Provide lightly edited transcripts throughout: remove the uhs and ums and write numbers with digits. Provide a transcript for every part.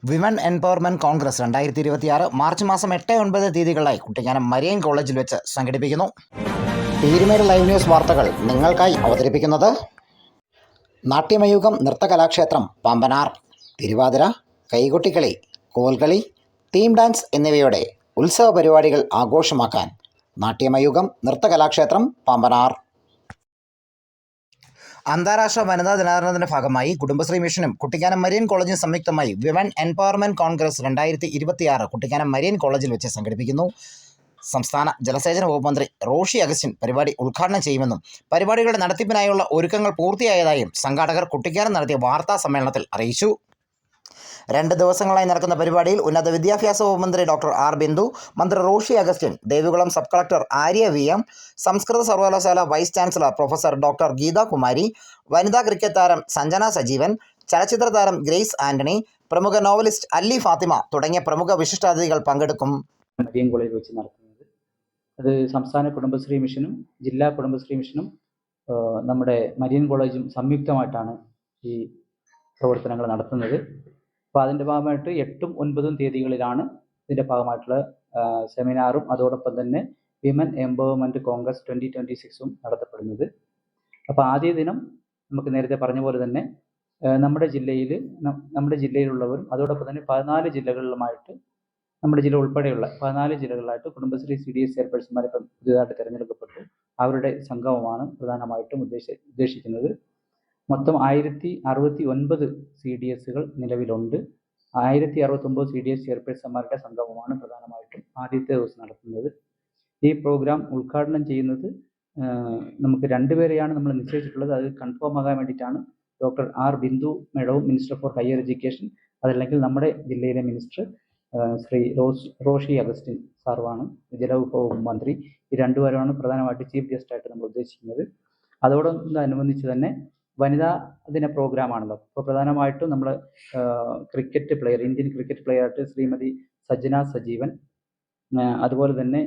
Women empowerment Congress 2026 March മാസം 8-9 തീയതികളിലായി Kuttikkanam Marian കോളേജിൽ വെച്ച് സംഘടിപ്പിക്കുന്നു. പീരുമേട് ലൈവ് ന്യൂസ് വാർത്തകൾ നിങ്ങൾക്കായി അവതരിപ്പിക്കുന്നത് നാട്യമയൂകം നൃത്തകലാക്ഷേത്രം പാമ്പനാർ. തിരുവാതിര, കൈകൊട്ടിക്കളി, കോൽകളി, തീം ഡാൻസ് എന്നിവയുടെ ഉത്സവ പരിപാടികൾ ആഘോഷമാക്കാൻ നാട്യമയൂകം നൃത്തകലാക്ഷേത്രം പാമ്പനാർ. അന്താരാഷ്ട്ര വനിതാ ദിനാചരണത്തിന്റെ ഭാഗമായി കുടുംബശ്രീ മിഷനും കുട്ടിക്കാനം മരിയൻ കോളേജും സംയുക്തമായി women empowerment Congress 2026 Kuttikkanam Marian കോളേജിൽ വെച്ച് സംഘടിപ്പിക്കുന്നു. സംസ്ഥാന ജലസേചന വകുപ്പ് മന്ത്രി റോഷി അഗസ്റ്റിൻ പരിപാടി ഉദ്ഘാടനം ചെയ്യുമെന്നും പരിപാടികളുടെ നടത്തിപ്പിനായുള്ള ഒരുക്കങ്ങൾ പൂർത്തിയായതായും സംഘാടകർ കുട്ടിക്കാനം നടത്തിയ വാർത്താ സമ്മേളനത്തിൽ അറിയിച്ചു. 2 ദിവസങ്ങളായി നടക്കുന്ന പരിപാടിയിൽ ഉന്നത വിദ്യാഭ്യാസ വകുപ്പ് മന്ത്രി ഡോക്ടർ ആർ ബിന്ദു, മന്ത്രി Roshi Augustine, Devikulam sub collector Arya VM, സംസ്കൃത സർവകലാശാല vice chancellor professor doctor Geetha Kumari, വനിതാ ക്രിക്കറ്റ് താരം സഞ്ജന സജീവൻ, ചലച്ചിത്ര താരം ഗ്രേസ് ആന്റണി, പ്രമുഖ നോവലിസ്റ്റ് അല്ലി ഫാത്തിമ തുടങ്ങിയ പ്രമുഖ വിശിഷ്ടാതിഥികൾ പങ്കെടുക്കും. മരിയൻ കോളേജിൽ വെച്ച് നടത്തുന്നത് അത് സംസ്ഥാന കുടുംബശ്രീ മിഷനും ജില്ലാ കുടുംബശ്രീ മിഷനും നമ്മുടെ മരിയൻ കോളേജും സംയുക്തമായിട്ടാണ് ഈ പ്രവർത്തനങ്ങൾ നടത്തുന്നത്. അപ്പോൾ അതിൻ്റെ ഭാഗമായിട്ട് 8ഉം 9ഉം തീയതികളിലാണ് ഇതിൻ്റെ ഭാഗമായിട്ടുള്ള സെമിനാറും അതോടൊപ്പം തന്നെ വിമൻ എംപവർമെൻറ്റ് കോൺഗ്രസ് 2026ഉം നടത്തപ്പെടുന്നത്. അപ്പോൾ ആദ്യ ദിനം നമുക്ക് നേരത്തെ പറഞ്ഞ പോലെ തന്നെ നമ്മുടെ ജില്ലയിലുള്ളവരും അതോടൊപ്പം തന്നെ 14 ജില്ലകളിലുമായിട്ട് നമ്മുടെ ജില്ല ഉൾപ്പെടെയുള്ള 14 ജില്ലകളിലായിട്ട് കുടുംബശ്രീ CDS ചെയർപേഴ്സൺമാർ ഇപ്പം പുതിയതായിട്ട് തിരഞ്ഞെടുക്കപ്പെട്ടു. അവരുടെ സംഗമമാണ് പ്രധാനമായിട്ടും ഉദ്ദേശിക്കുന്നത്. മൊത്തം 1069 CDSകൾ നിലവിലുണ്ട്. 1069 CDS ചെയർപേഴ്സൺമാരുടെ സംഗമമാണ് പ്രധാനമായിട്ടും ആദ്യത്തെ ദിവസം നടത്തുന്നത്. ഈ പ്രോഗ്രാം ഉദ്ഘാടനം ചെയ്യുന്നത് നമുക്ക് 2 പേരെയാണ് നമ്മൾ നിശ്ചയിച്ചിട്ടുള്ളത്. അത് കൺഫേം ആകാൻ വേണ്ടിയിട്ടാണ് ഡോക്ടർ ആർ ബിന്ദു മേഡവും മിനിസ്റ്റർ ഫോർ ഹയർ എഡ്യൂക്കേഷൻ, അതല്ലെങ്കിൽ നമ്മുടെ ജില്ലയിലെ മിനിസ്റ്റർ ശ്രീ റോഷി അഗസ്റ്റിൻ സാറുമാണ് ജലവിഭവ മന്ത്രി. ഈ 2 പേരാണ് പ്രധാനമായിട്ട് ചീഫ് ഗസ്റ്റായിട്ട് നമ്മൾ ഉദ്ദേശിക്കുന്നത്. അതോടനുബന്ധിച്ച് തന്നെ വനിതാ ദിന പ്രോഗ്രാമാണല്ലോ. അപ്പോൾ പ്രധാനമായിട്ടും നമ്മൾ ക്രിക്കറ്റ് പ്ലെയർ, ഇന്ത്യൻ ക്രിക്കറ്റ് പ്ലെയറായിട്ട് ശ്രീമതി സജ്ജന സജീവൻ, അതുപോലെ തന്നെ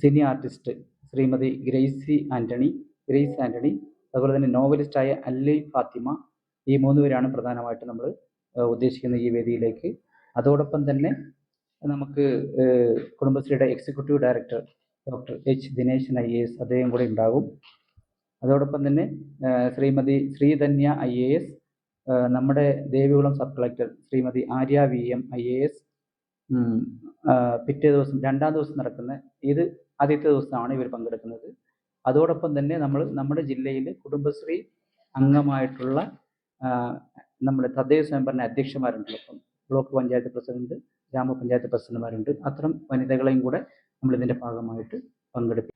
സിനി ആർട്ടിസ്റ്റ് ശ്രീമതി ഗ്രേസ് ആന്റണി, അതുപോലെ തന്നെ നോവലിസ്റ്റായ അല്ലി ഫാത്തിമ, ഈ 3 പേരാണ് പ്രധാനമായിട്ടും നമ്മൾ ഉദ്ദേശിക്കുന്ന ഈ വേദിയിലേക്ക്. അതോടൊപ്പം തന്നെ നമുക്ക് കുടുംബശ്രീയുടെ executive director doctor H Dineshan IAS അദ്ദേഹം കൂടെ ഉണ്ടാകും. അതോടൊപ്പം തന്നെ ശ്രീമതി ശ്രീധന്യ IAS, നമ്മുടെ Devikulam sub collector Shrimati Arya VM IAS. പിറ്റേ ദിവസം 2ാം ദിവസം നടക്കുന്ന ഇത് ആദ്യത്തെ ദിവസമാണ് ഇവർ പങ്കെടുക്കുന്നത്. അതോടൊപ്പം തന്നെ നമ്മുടെ ജില്ലയിൽ കുടുംബശ്രീ അംഗമായിട്ടുള്ള നമ്മുടെ തദ്ദേശ സ്വയംഭരണ അധ്യക്ഷന്മാരുണ്ട്. അപ്പം ബ്ലോക്ക് പഞ്ചായത്ത് പ്രസിഡന്റ്, ഗ്രാമപഞ്ചായത്ത് പ്രസിഡന്റുമാരുണ്ട്. അത്തരം വനിതകളെയും കൂടെ നമ്മൾ ഇതിൻ്റെ ഭാഗമായിട്ട് പങ്കെടുക്കും.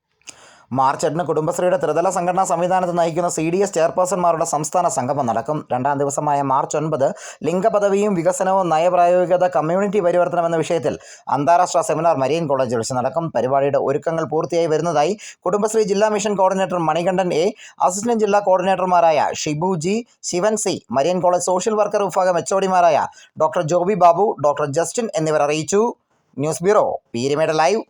മാർച്ച് 8 കുടുംബശ്രീയുടെ ത്രിതല സംഘടനാ സംവിധാനത്ത് നയിക്കുന്ന CDS ചെയർപേഴ്സൺമാരുടെ സംസ്ഥാന സംഗമം നടക്കും. 2ാം ദിവസമായ മാർച്ച് 9 ലിംഗപദവിയും വികസനവും നയപ്രായോഗികത, കമ്മ്യൂണിറ്റി പരിവർത്തനം എന്ന വിഷയത്തിൽ അന്താരാഷ്ട്ര സെമിനാർ മരിയൻ കോളേജിൽ വെച്ച് നടക്കും. പരിപാടിയുടെ ഒരുക്കങ്ങൾ പൂർത്തിയായി വരുന്നതായി കുടുംബശ്രീ ജില്ലാ mission coordinator Manikandan A, assistant ജില്ലാ കോർഡിനേറ്റർമാരായ Shibu G, Sivan C, Marian college social worker വിഭാഗം HODമാരായ ഡോക്ടർ ജോബി ബാബു, ഡോക്ടർ ജസ്റ്റിൻ എന്നിവർ അറിയിച്ചു. News bureau, Peermade live.